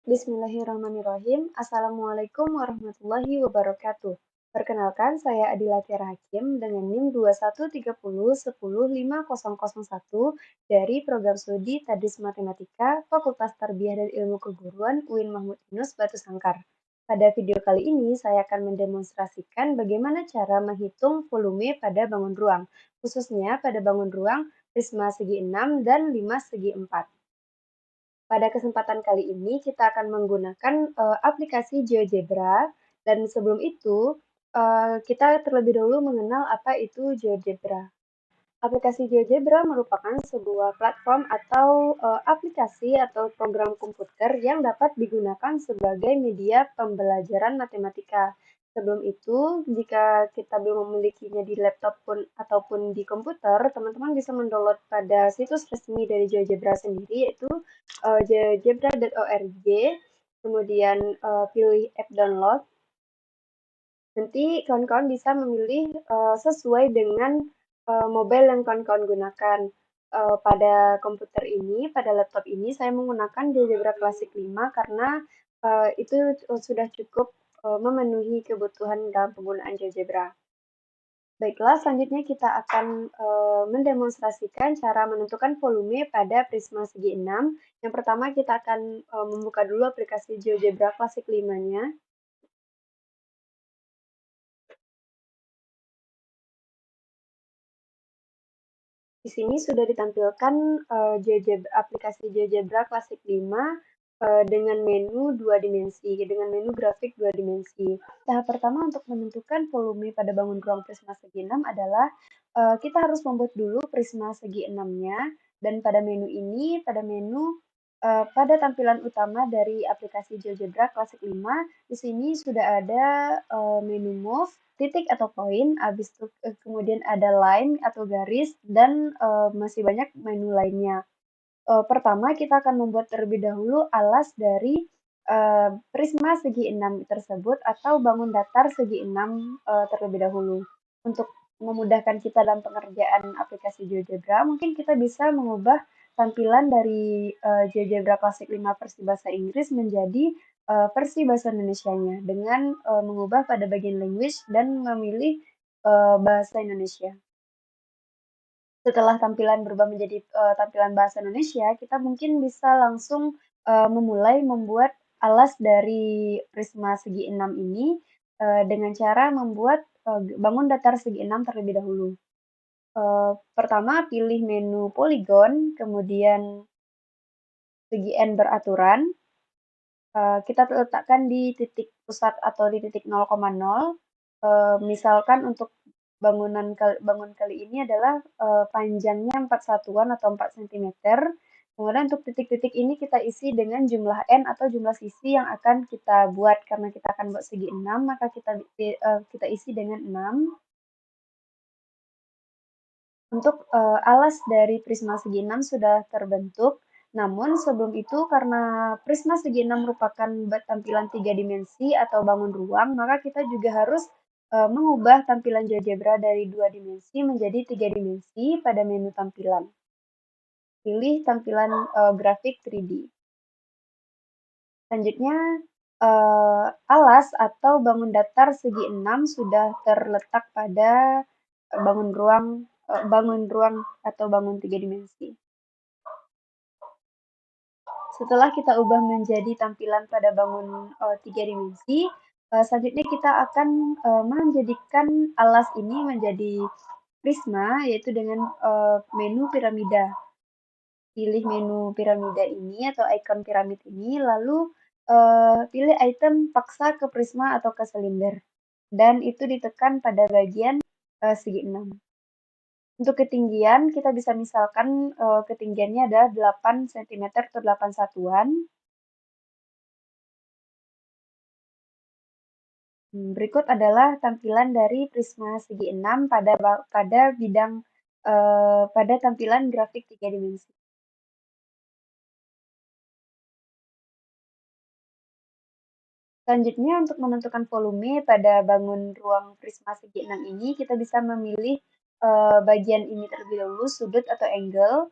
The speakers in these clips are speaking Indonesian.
Bismillahirrahmanirrahim. Assalamualaikum warahmatullahi wabarakatuh. Perkenalkan, saya Adila Tiara Hakim dengan NIM 2130105001 dari Program Studi Tadris Matematika Fakultas Tarbiyah dan Ilmu Keguruan UIN Mahmud Yunus Batu Sangkar. Pada video kali ini, saya akan mendemonstrasikan bagaimana cara menghitung volume pada bangun ruang, khususnya pada bangun ruang prisma segi 6 dan 5 segi 4. Pada kesempatan kali ini kita akan menggunakan aplikasi GeoGebra, dan sebelum itu kita terlebih dahulu mengenal apa itu GeoGebra. Aplikasi GeoGebra merupakan sebuah platform atau aplikasi atau program komputer yang dapat digunakan sebagai media pembelajaran matematika. Sebelum itu, jika kita belum memilikinya di laptop pun ataupun di komputer, teman-teman bisa mendownload pada situs resmi dari GeoGebra sendiri, yaitu geogebra.org, kemudian pilih app download. Nanti kawan-kawan bisa memilih sesuai dengan mobile yang kawan-kawan gunakan. Pada komputer ini, pada laptop ini, saya menggunakan GeoGebra Classic 5 karena itu sudah cukup memenuhi kebutuhan dalam penggunaan GeoGebra. Baiklah, selanjutnya kita akan mendemonstrasikan cara menentukan volume pada prisma segi 6. Yang pertama kita akan membuka dulu aplikasi GeoGebra Classic 5-nya. Di sini sudah ditampilkan aplikasi GeoGebra Classic 5 dengan menu 2 dimensi, dengan menu grafik 2 dimensi. Tahap pertama untuk menentukan volume pada bangun ruang prisma segi 6 adalah kita harus membuat dulu prisma segi 6-nya, dan pada menu ini, pada tampilan utama dari aplikasi GeoGebra Classic 5, di sini sudah ada menu move, titik atau poin, habis itu kemudian ada line atau garis, dan masih banyak menu lainnya. Pertama, kita akan membuat terlebih dahulu alas dari prisma segi 6 tersebut atau bangun datar segi 6 terlebih dahulu. Untuk memudahkan kita dalam pengerjaan aplikasi GeoGebra, mungkin kita bisa mengubah tampilan dari GeoGebra Classic 5 versi bahasa Inggris menjadi versi bahasa Indonesianya dengan mengubah pada bagian language dan memilih bahasa Indonesia. Setelah tampilan berubah menjadi tampilan bahasa Indonesia, kita mungkin bisa langsung memulai membuat alas dari prisma segi 6 ini dengan cara membuat bangun datar segi 6 terlebih dahulu. Pertama, pilih menu poligon, kemudian segi N beraturan. Kita letakkan di titik pusat atau di titik 0,0. Misalkan untuk bangun kali ini adalah panjangnya 4 satuan atau 4 cm. Kemudian untuk titik-titik ini kita isi dengan jumlah N atau jumlah sisi yang akan kita buat. Karena kita akan buat segi 6, maka kita isi dengan 6. Untuk alas dari prisma segi 6 sudah terbentuk. Namun sebelum itu, karena prisma segi 6 merupakan tampilan 3 dimensi atau bangun ruang, maka kita juga harus mengubah tampilan GeoGebra dari 2 dimensi menjadi 3 dimensi pada menu tampilan. Pilih tampilan grafik 3D. Selanjutnya, alas atau bangun datar segi 6 sudah terletak pada bangun ruang atau bangun 3 dimensi. Setelah kita ubah menjadi tampilan pada bangun 3 dimensi, selanjutnya kita akan menjadikan alas ini menjadi prisma, yaitu dengan menu piramida. Pilih menu piramida ini atau ikon piramid ini, lalu pilih item paksa ke prisma atau ke silinder, dan itu ditekan pada bagian segi 6. Untuk ketinggian, kita bisa misalkan ketinggiannya adalah 8 cm atau 8 satuan. Berikut adalah tampilan dari prisma segi 6 pada tampilan grafik 3 dimensi. Selanjutnya, untuk menentukan volume pada bangun ruang prisma segi 6 ini, kita bisa memilih bagian ini terlebih dahulu, sudut atau angle.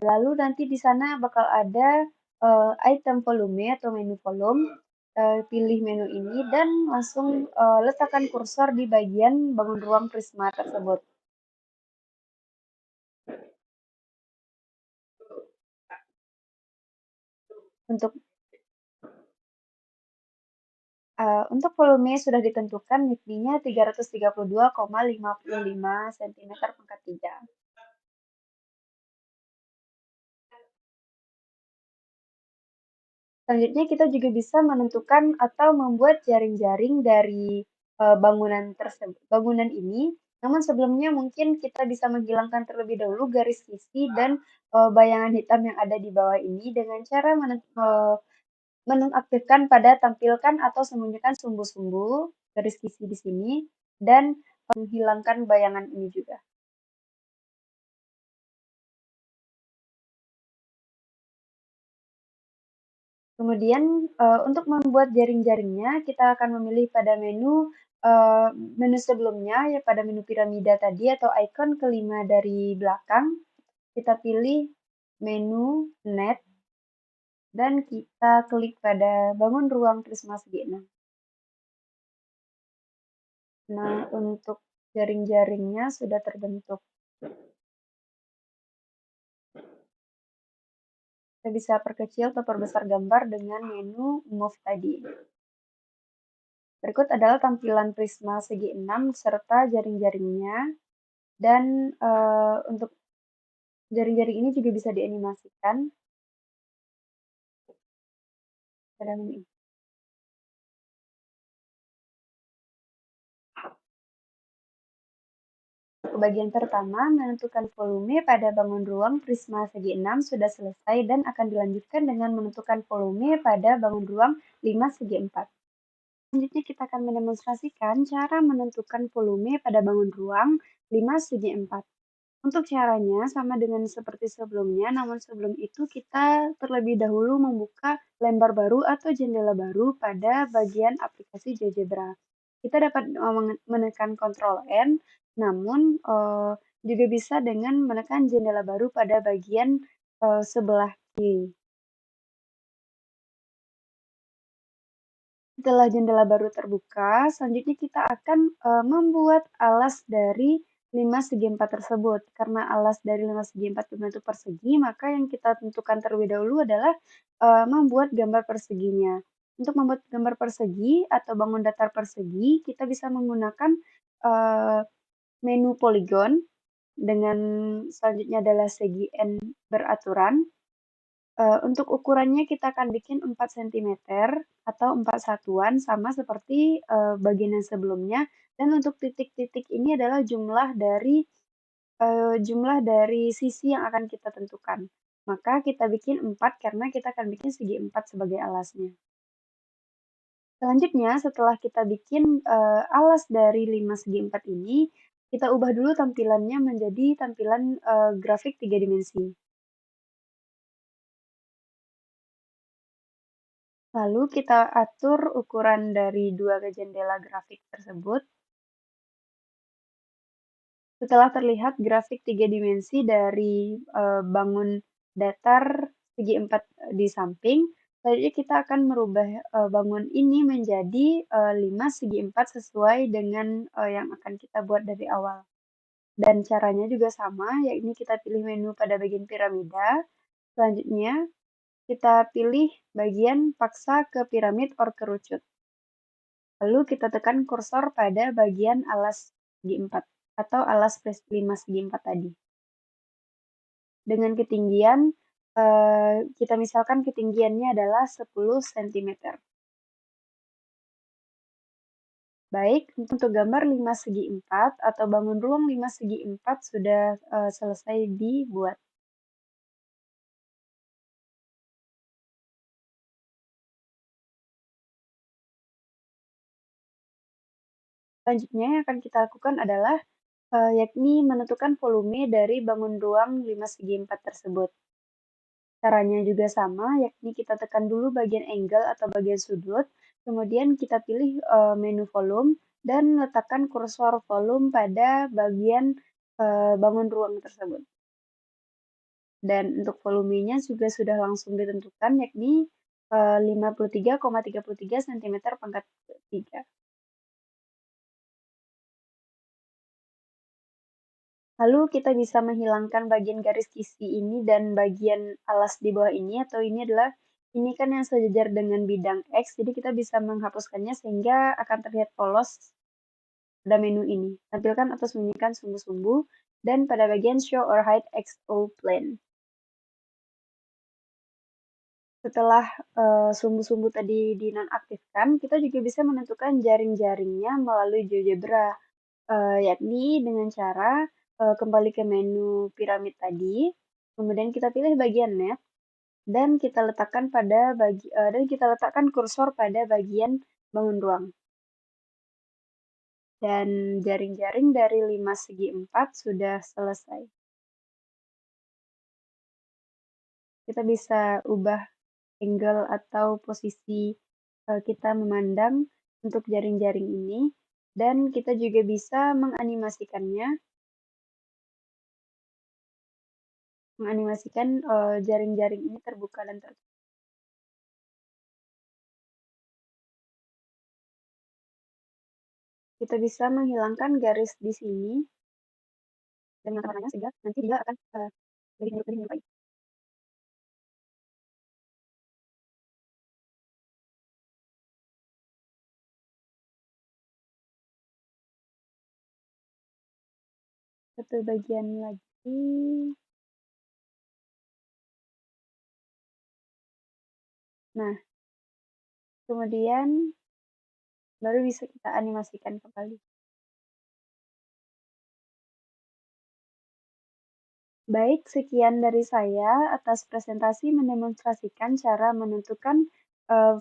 Lalu nanti di sana bakal ada item volume atau menu volume, pilih menu ini dan langsung letakkan kursor di bagian bangun ruang Prisma tersebut. Untuk untuk volume sudah ditentukan yakni 332,55 cm pangkat 3. Selanjutnya kita juga bisa menentukan atau membuat jaring-jaring dari bangunan ini. Namun sebelumnya mungkin kita bisa menghilangkan terlebih dahulu garis sisi dan bayangan hitam yang ada di bawah ini dengan cara menonaktifkan pada tampilkan atau sembunyikan sumbu-sumbu garis sisi di sini dan menghilangkan bayangan ini juga. Kemudian untuk membuat jaring-jaringnya kita akan memilih pada menu sebelumnya ya pada menu piramida tadi atau ikon kelima dari belakang, kita pilih menu Net dan kita klik pada bangun ruang Prisma segi 6. Nah, untuk jaring-jaringnya sudah terbentuk. Kita bisa perkecil atau perbesar gambar dengan menu Move tadi. Berikut adalah tampilan Prisma segi 6 serta jaring-jaringnya. Dan untuk jaring-jaring ini juga bisa dianimasikan pada menu ini. Untuk bagian pertama, menentukan volume pada bangun ruang Prisma segi 6 sudah selesai dan akan dilanjutkan dengan menentukan volume pada bangun ruang 5 segi 4. Selanjutnya kita akan mendemonstrasikan cara menentukan volume pada bangun ruang 5 segi 4. Untuk caranya sama dengan seperti sebelumnya, namun sebelum itu kita terlebih dahulu membuka lembar baru atau jendela baru pada bagian aplikasi GeoGebra. Kita dapat menekan Ctrl N, namun juga bisa dengan menekan jendela baru pada bagian sebelah kiri. Setelah jendela baru terbuka, selanjutnya kita akan membuat alas dari 5 segi 4 tersebut. Karena alas dari 5 segi 4 berbentuk persegi, maka yang kita tentukan terlebih dahulu adalah membuat gambar perseginya. Untuk membuat gambar persegi atau bangun datar persegi, kita bisa menggunakan menu poligon dengan selanjutnya adalah segi N beraturan. Untuk ukurannya kita akan bikin 4 cm atau 4 satuan sama seperti bagian yang sebelumnya. Dan untuk titik-titik ini adalah jumlah dari sisi yang akan kita tentukan. Maka kita bikin 4 karena kita akan bikin segi 4 sebagai alasnya. Selanjutnya setelah kita bikin alas dari 5 segi 4 ini, kita ubah dulu tampilannya menjadi tampilan grafik 3 dimensi. Lalu kita atur ukuran dari dua jendela grafik tersebut. Setelah terlihat grafik 3 dimensi dari bangun datar segi 4 di samping, selanjutnya kita akan merubah bangun ini menjadi 5 segi 4 sesuai dengan yang akan kita buat dari awal. Dan caranya juga sama, yakni kita pilih menu pada bagian piramida. Selanjutnya, kita pilih bagian paksa ke piramid or kerucut. Lalu kita tekan kursor pada bagian alas segi 4 atau alas 5 segi 4 tadi. Dengan ketinggian, kita misalkan ketinggiannya adalah 10 cm. Baik, untuk gambar 5 segi 4 atau bangun ruang 5 segi 4 sudah selesai dibuat. Selanjutnya yang akan kita lakukan adalah yakni menentukan volume dari bangun ruang 5 segi 4 tersebut. Caranya juga sama, yakni kita tekan dulu bagian angle atau bagian sudut, kemudian kita pilih menu volume dan letakkan kursor volume pada bagian bangun ruang tersebut. Dan untuk volumenya juga sudah langsung ditentukan, yakni 53,33 cm pangkat 3. Lalu kita bisa menghilangkan bagian garis kisi ini dan bagian alas di bawah ini, atau ini kan yang sejajar dengan bidang X, jadi kita bisa menghapuskannya sehingga akan terlihat polos pada menu ini. Tampilkan atau sembunyikan sumbu-sumbu, dan pada bagian Show or Hide XO Plane. Setelah sumbu-sumbu tadi dinonaktifkan, kita juga bisa menentukan jaring-jaringnya melalui GeoGebra, yakni dengan cara kembali ke menu piramid tadi, kemudian kita pilih bagian Net, dan kita letakkan kursor pada bagian bangun ruang. Dan jaring-jaring dari 5 segi 4 sudah selesai. Kita bisa ubah angle atau posisi kita memandang untuk jaring-jaring ini, dan kita juga bisa menganimasikan jaring-jaring ini terbuka dan tertutup. Kita bisa menghilangkan garis di sini dengan warnanya sehingga nanti dia akan lebih menyerupai. Satu bagian lagi. Nah, kemudian baru bisa kita animasikan kembali. Baik, sekian dari saya atas presentasi mendemonstrasikan cara menentukan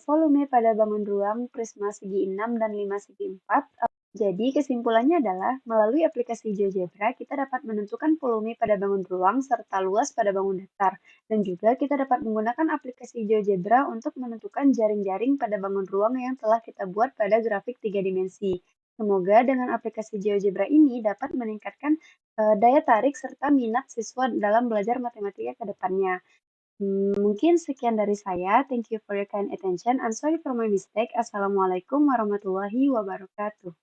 volume pada bangun ruang prisma segi 6 dan 5 segi 4. Jadi kesimpulannya adalah melalui aplikasi GeoGebra kita dapat menentukan volume pada bangun ruang serta luas pada bangun datar. Dan juga kita dapat menggunakan aplikasi GeoGebra untuk menentukan jaring-jaring pada bangun ruang yang telah kita buat pada grafik 3 dimensi. Semoga dengan aplikasi GeoGebra ini dapat meningkatkan daya tarik serta minat siswa dalam belajar matematika ke depannya. Mungkin sekian dari saya. Thank you for your kind attention. I'm sorry for my mistake. Assalamualaikum warahmatullahi wabarakatuh.